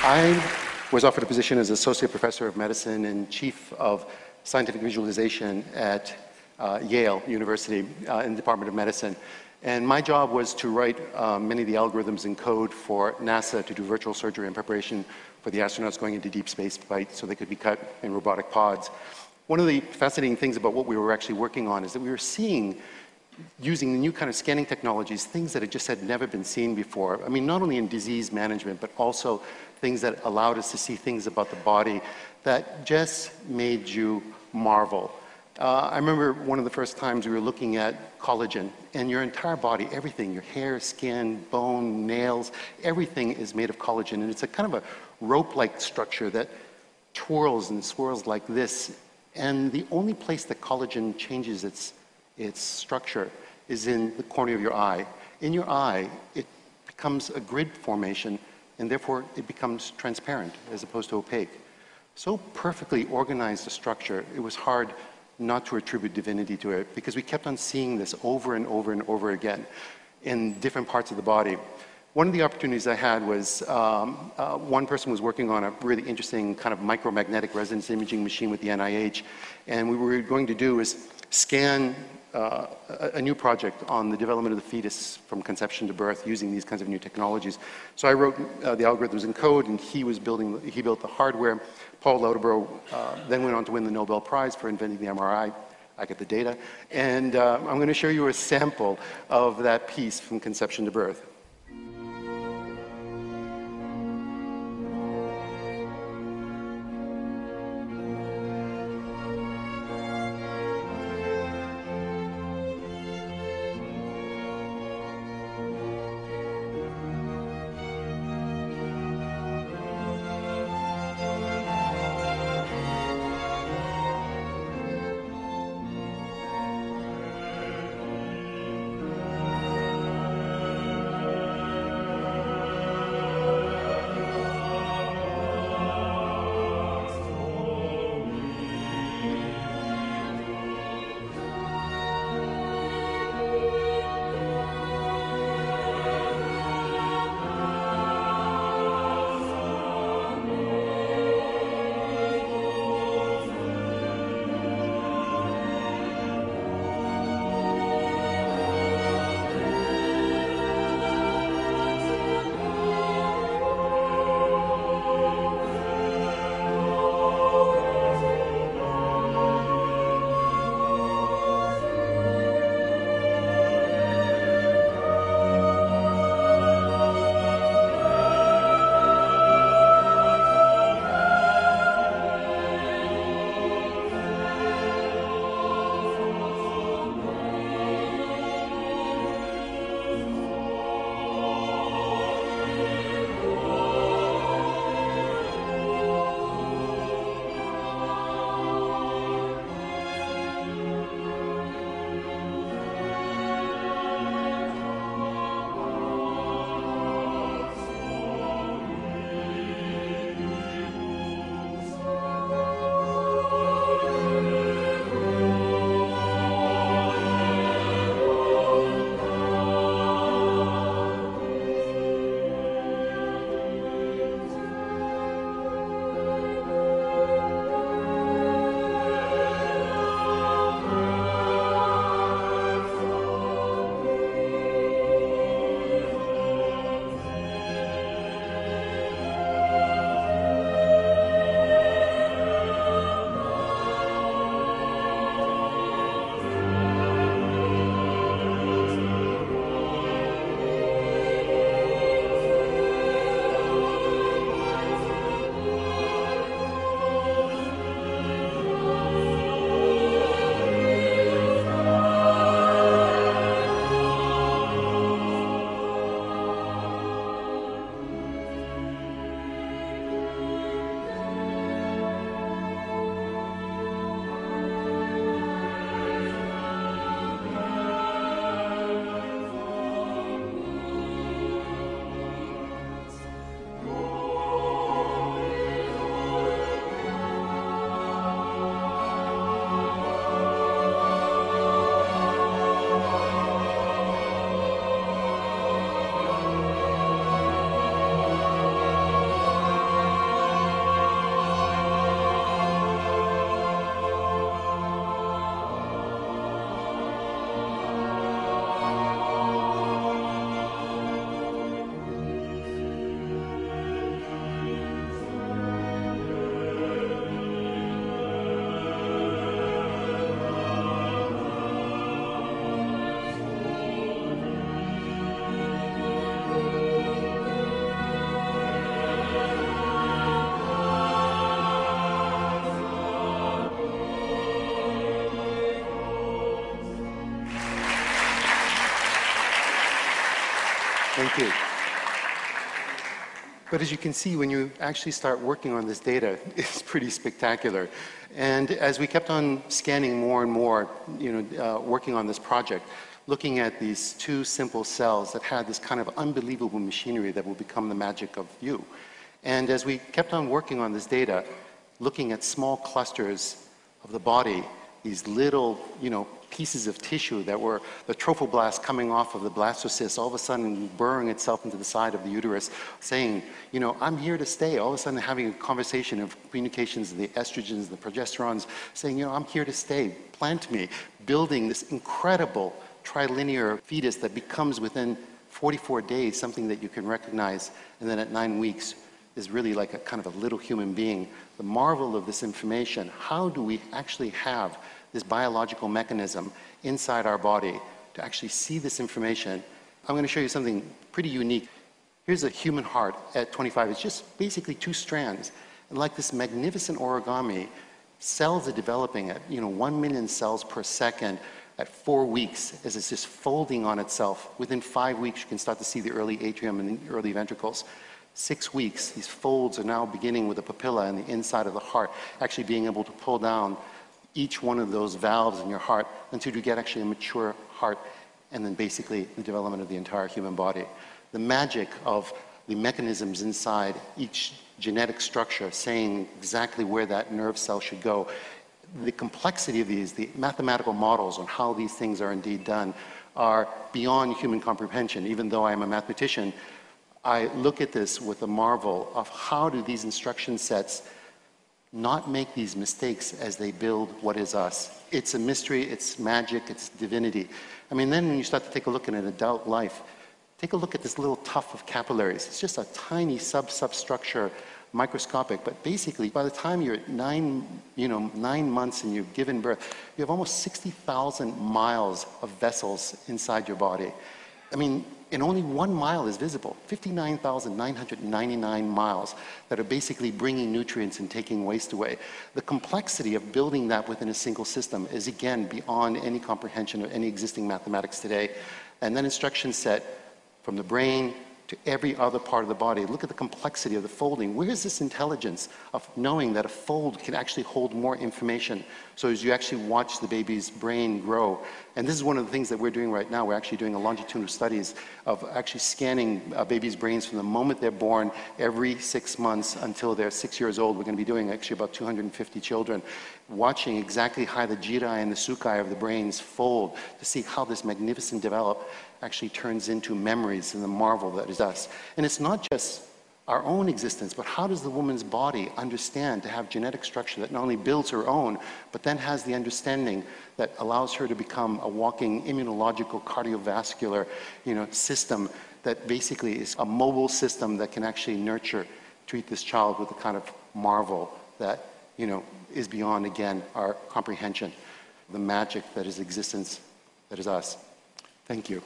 I was offered a position as Associate Professor of Medicine and Chief of Scientific Visualization at Yale University in the Department of Medicine. And my job was to write many of the algorithms and code for NASA to do virtual surgery in preparation for the astronauts going into deep space flight so they could be cut in robotic pods. One of the fascinating things about what we were actually working on is that we were seeing, using the new kind of scanning technologies, things that had never been seen before. I mean, not only in disease management, but also things that allowed us to see things about the body that just made you marvel. I remember one of the first times we were looking at collagen, and your entire body, everything, your hair, skin, bone, nails, everything is made of collagen. And it's a kind of a rope-like structure that twirls and swirls like this. And the only place that collagen changes its structure is in the corner of your eye. In your eye, it becomes a grid formation, and therefore it becomes transparent as opposed to opaque. So perfectly organized a structure, it was hard not to attribute divinity to it, because we kept on seeing this over and over and over again in different parts of the body. One of the opportunities I had was one person was working on a really interesting kind of micromagnetic resonance imaging machine with the NIH, and what we were going to do is scan a new project on the development of the fetus from conception to birth using these kinds of new technologies. So I wrote the algorithms and code, and he built the hardware. Paul Lauterborough then went on to win the Nobel Prize for inventing the MRI. I get the data. And I'm going to show you a sample of that piece from conception to birth. But as you can see, when you actually start working on this data, it's pretty spectacular. And as we kept on scanning more and more, working on this project, looking at these two simple cells that had this kind of unbelievable machinery that will become the magic of you. And as we kept on working on this data, looking at small clusters of the body, these little, pieces of tissue that were the trophoblast coming off of the blastocyst, all of a sudden burrowing itself into the side of the uterus, saying, I'm here to stay. All of a sudden having a conversation of communications of the estrogens, the progesterones, saying, I'm here to stay, plant me, building this incredible trilinear fetus that becomes within 44 days something that you can recognize, and then at 9 weeks is really like a kind of a little human being. The marvel of this information, how do we actually have this biological mechanism inside our body to actually see this information? I'm going to show you something pretty unique. Here's a human heart at 25. It's just basically 2 strands. And like this magnificent origami, cells are developing at 1 million cells per second at 4 weeks as it's just folding on itself. Within 5 weeks, you can start to see the early atrium and the early ventricles. 6 weeks, these folds are now beginning with a papilla in the inside of the heart, actually being able to pull down each one of those valves in your heart until you get actually a mature heart, and then basically the development of the entire human body. The magic of the mechanisms inside each genetic structure saying exactly where that nerve cell should go. The complexity of these, the mathematical models on how these things are indeed done are beyond human comprehension. Even though I am a mathematician, I look at this with a marvel of how do these instruction sets not make these mistakes as they build what is us. It's a mystery, it's magic, it's divinity. I mean, then when you start to take a look at an adult life, take a look at this little tuft of capillaries. It's just a tiny substructure, microscopic, but basically by the time you're 9 months and you've given birth, you have almost 60,000 miles of vessels inside your body. I mean, and only 1 mile is visible, 59,999 miles that are basically bringing nutrients and taking waste away. The complexity of building that within a single system is, again, beyond any comprehension of any existing mathematics today. And that instruction set from the brain to every other part of the body. Look at the complexity of the folding. Where is this intelligence of knowing that a fold can actually hold more information? So as you actually watch the baby's brain grow, and this is one of the things that we're doing right now. We're actually doing a longitudinal studies of actually scanning babies' brains from the moment they're born every 6 months until they're 6 years old. We're going to be doing actually about 250 children, watching exactly how the jiri and the sukai of the brains fold to see how this magnificent develop actually turns into memories and the marvel that is us. And it's not just our own existence, but how does the woman's body understand to have genetic structure that not only builds her own, but then has the understanding that allows her to become a walking immunological cardiovascular system that basically is a mobile system that can actually nurture, treat this child with the kind of marvel that is beyond, again, our comprehension, the magic that is existence, that is us. Thank you.